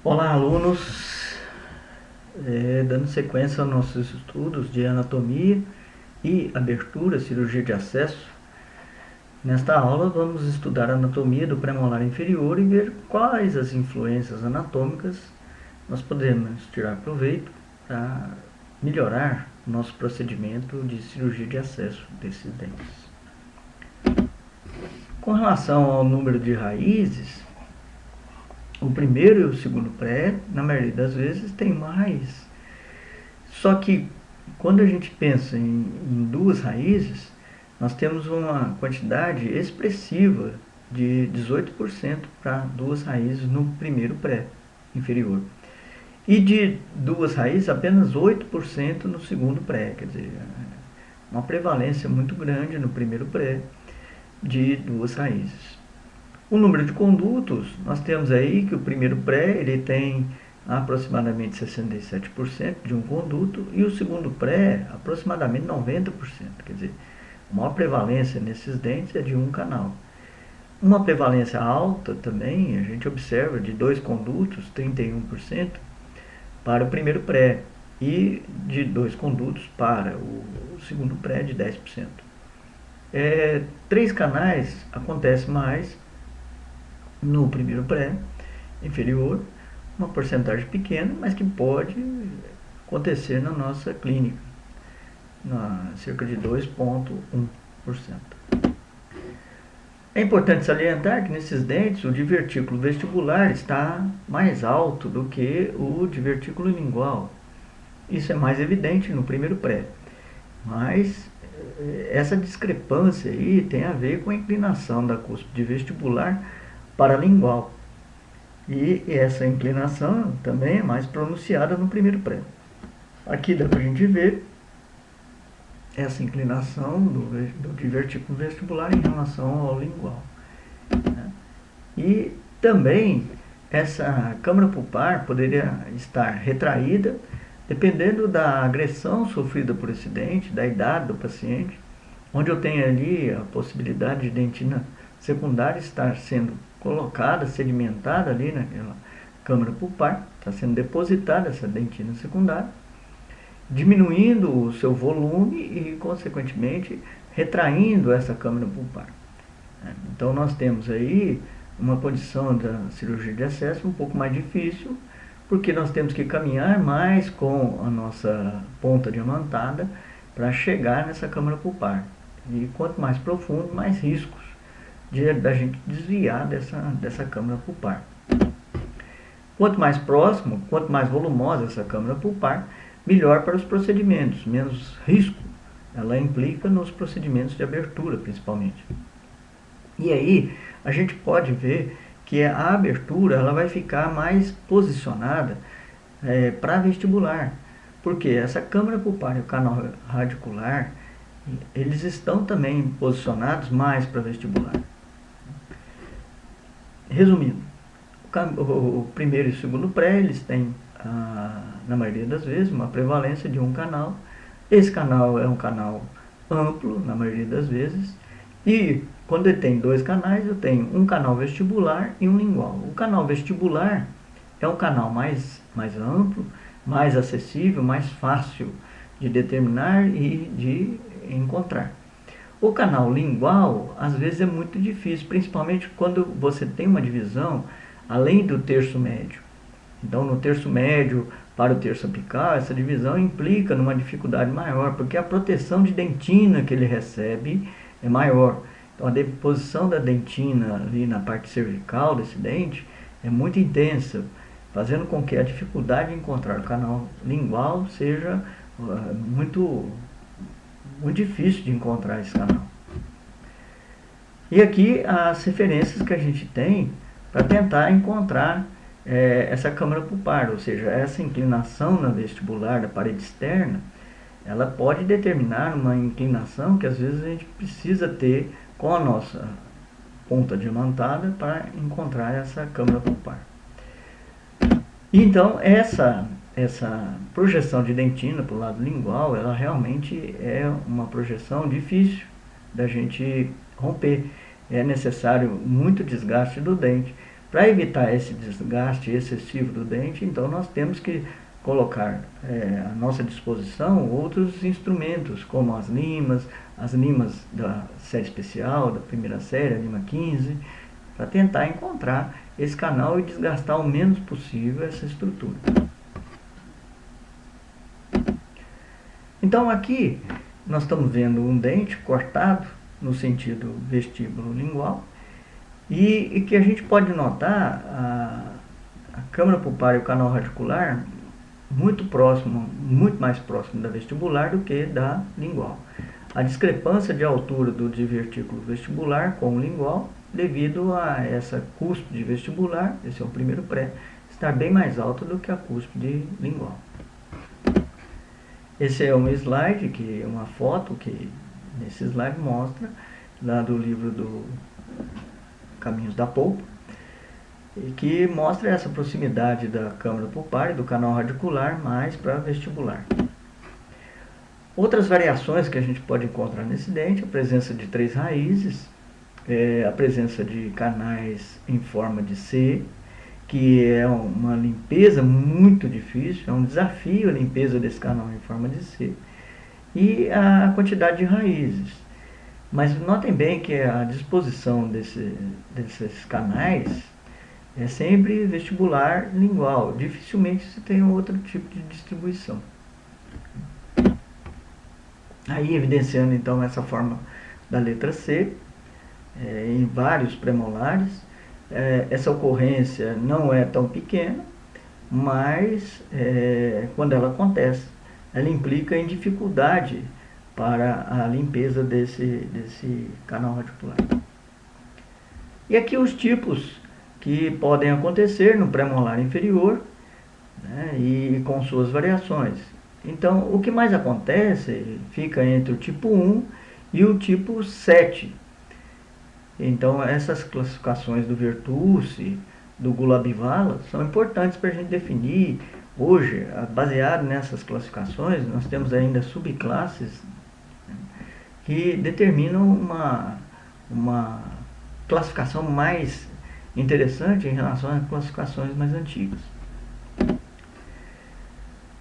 Olá, alunos! Dando sequência aos nossos estudos de anatomia e abertura, cirurgia de acesso. Nesta aula vamos estudar a anatomia do premolar inferior e ver quais as influências anatômicas nós podemos tirar proveito para melhorar o nosso procedimento de cirurgia de acesso desses dentes. Com relação ao número de raízes, o primeiro e o segundo pré, na maioria das vezes, tem uma raiz. Só que quando a gente pensa em duas raízes, nós temos uma quantidade expressiva de 18% para duas raízes no primeiro pré inferior. E de duas raízes, apenas 8% no segundo pré. Quer dizer, uma prevalência muito grande no primeiro pré de duas raízes. O número de condutos, nós temos aí que o primeiro pré ele tem aproximadamente 67% de um conduto e o segundo pré aproximadamente 90%. Quer dizer, a maior prevalência nesses dentes é de um canal. Uma prevalência alta também, a gente observa de dois condutos, 31%, para o primeiro pré e de dois condutos para o segundo pré de 10%. Três canais acontece mais no primeiro pré inferior, uma porcentagem pequena, mas que pode acontecer na nossa clínica, cerca de 2,1%. É importante salientar que nesses dentes o divertículo vestibular está mais alto do que o divertículo lingual. Isso é mais evidente no primeiro pré, mas essa discrepância aí tem a ver com a inclinação da cúspide vestibular para lingual. E essa inclinação também é mais pronunciada no primeiro pré. Aqui dá para a gente ver essa inclinação do divertículo vestibular em relação ao lingual. E também essa câmara pulpar poderia estar retraída dependendo da agressão sofrida por esse dente, da idade do paciente, onde eu tenho ali a possibilidade de dentina secundária estar sendo colocada, sedimentada ali naquela câmara pulpar, está sendo depositada essa dentina secundária, diminuindo o seu volume e, consequentemente, retraindo essa câmara pulpar. Então, nós temos aí uma condição da cirurgia de acesso um pouco mais difícil, porque nós temos que caminhar mais com a nossa ponta diamantada para chegar nessa câmara pulpar. E quanto mais profundo, mais riscos da gente desviar dessa câmara pulpar. Quanto mais próximo, quanto mais volumosa essa câmara pulpar, melhor para os procedimentos, menos risco ela implica nos procedimentos de abertura, principalmente. E aí, a gente pode ver que a abertura ela vai ficar mais posicionada para vestibular, porque essa câmara pulpar e o canal radicular, eles estão também posicionados mais para vestibular. Resumindo, o primeiro e o segundo pré, eles têm, na maioria das vezes, uma prevalência de um canal. Esse canal é um canal amplo, na maioria das vezes, e quando ele tem dois canais, eu tenho um canal vestibular e um lingual. O canal vestibular é um canal mais amplo, mais acessível, mais fácil de determinar e de encontrar. O canal lingual, às vezes, é muito difícil, principalmente quando você tem uma divisão além do terço médio. Então, no terço médio para o terço apical, essa divisão implica numa dificuldade maior, porque a proteção de dentina que ele recebe é maior. Então, a deposição da dentina ali na parte cervical desse dente é muito intensa, fazendo com que a dificuldade de encontrar o canal lingual seja muito difícil de encontrar esse canal. E aqui as referências que a gente tem para tentar encontrar essa câmara pulpar, ou seja, essa inclinação na vestibular da parede externa, ela pode determinar uma inclinação que às vezes a gente precisa ter com a nossa ponta diamantada para encontrar essa câmara pulpar. Então, essa projeção de dentina para o lado lingual, ela realmente é uma projeção difícil da gente romper. É necessário muito desgaste do dente Para evitar esse desgaste excessivo do dente, então nós temos que colocar à nossa disposição outros instrumentos, como as limas da série especial, da primeira série, a lima 15, para tentar encontrar esse canal e desgastar o menos possível essa estrutura. Então aqui nós estamos vendo um dente cortado no sentido vestíbulo-lingual e que a gente pode notar a câmara pulpar e o canal radicular muito mais próximo da vestibular do que da lingual. A discrepância de altura do divertículo vestibular com o lingual, devido a essa cúspide vestibular, esse é o primeiro pré, estar bem mais alta do que a cúspide lingual. Esse é um slide, que é uma foto que nesse slide mostra, lá do livro do Caminhos da Polpa, e que mostra essa proximidade da câmara pulpar e do canal radicular mais para vestibular. Outras variações que a gente pode encontrar nesse dente, a presença de 3 raízes, a presença de canais em forma de C, que é uma limpeza muito difícil, é um desafio a limpeza desse canal em forma de C, e a quantidade de raízes. Mas notem bem que a disposição desses canais é sempre vestibular lingual, dificilmente você tem outro tipo de distribuição. Aí evidenciando então essa forma da letra C, em vários premolares, essa ocorrência não é tão pequena, mas quando ela acontece, ela implica em dificuldade para a limpeza desse canal radicular. E aqui os tipos que podem acontecer no premolar inferior, né, e com suas variações. Então, o que mais acontece fica entre o tipo 1 e o tipo 7. Então, essas classificações do Vertucci, do Gulabivala, são importantes para a gente definir. Hoje, baseado nessas classificações, nós temos ainda subclasses, né, que determinam uma classificação mais interessante em relação às classificações mais antigas.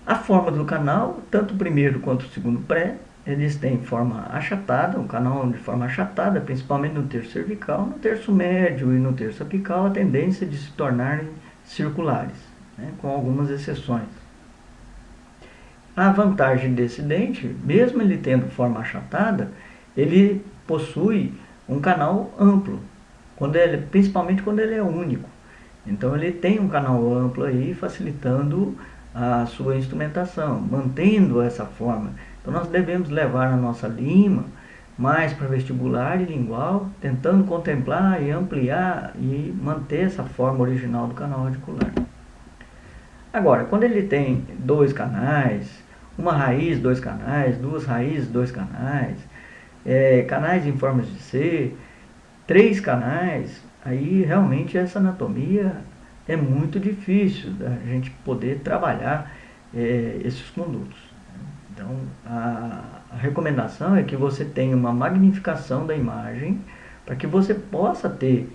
A forma do canal, tanto o primeiro quanto o segundo pré, eles têm forma achatada, o canal de forma achatada, principalmente no terço cervical. No terço médio e no terço apical, a tendência de se tornarem circulares, né, com algumas exceções. A vantagem desse dente, mesmo ele tendo forma achatada, ele possui um canal amplo, principalmente quando ele é único. Então ele tem um canal amplo aí, facilitando a sua instrumentação, mantendo essa forma. Então nós devemos levar a nossa lima mais para vestibular e lingual, tentando contemplar e ampliar e manter essa forma original do canal radicular. Agora, quando ele tem 2 canais, uma raiz, 2 canais, 2 raízes, 2 canais, canais em formas de C, 3 canais, aí realmente essa anatomia é muito difícil da gente poder trabalhar esses condutos. Então, a recomendação é que você tenha uma magnificação da imagem para que você possa ter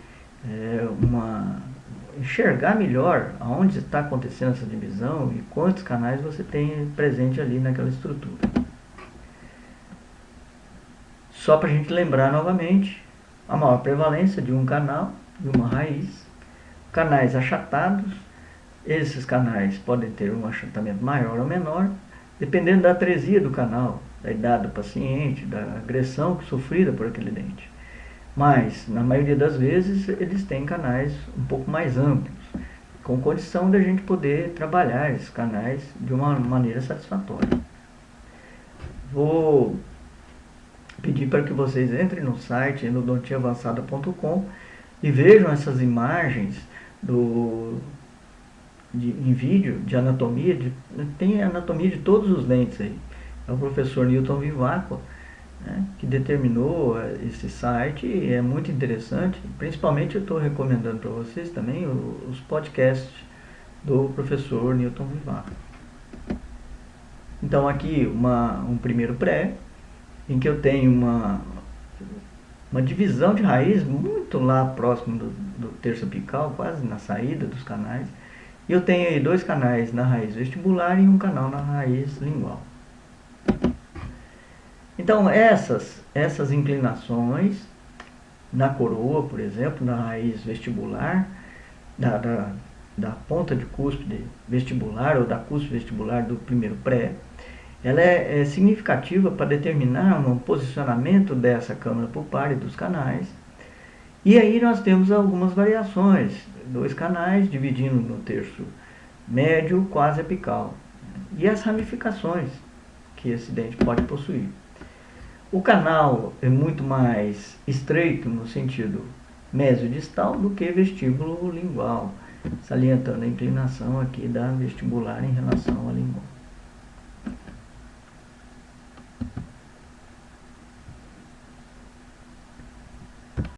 enxergar melhor aonde está acontecendo essa divisão e quantos canais você tem presente ali naquela estrutura. Só para a gente lembrar novamente, a maior prevalência de um canal e uma raiz, canais achatados. Esses canais podem ter um achatamento maior ou menor, dependendo da atresia do canal, da idade do paciente, da agressão sofrida por aquele dente. Mas, na maioria das vezes, eles têm canais um pouco mais amplos, com condição de a gente poder trabalhar esses canais de uma maneira satisfatória. Vou pedir para que vocês entrem no site no odontiaavançada.com e vejam essas imagens em vídeo de anatomia, tem anatomia de todos os dentes aí. É o professor Newton Vivaco, né, que determinou esse site, e é muito interessante. Principalmente eu estou recomendando para vocês também os podcasts do professor Newton Vivaco. Então aqui um primeiro pré, em que eu tenho uma divisão de raiz muito muito lá próximo do terço apical, quase na saída dos canais. E eu tenho aí 2 canais na raiz vestibular e um canal na raiz lingual. Então essas inclinações na coroa, por exemplo, na raiz vestibular, da ponta de cúspide vestibular ou da cúspide vestibular do primeiro pré, ela é significativa para determinar um posicionamento dessa câmara pulpar e dos canais. E aí nós temos algumas variações, 2 canais dividindo no terço médio quase apical, e as ramificações que esse dente pode possuir. O canal é muito mais estreito no sentido mesodistal do que vestíbulo lingual, salientando a inclinação aqui da vestibular em relação à lingual.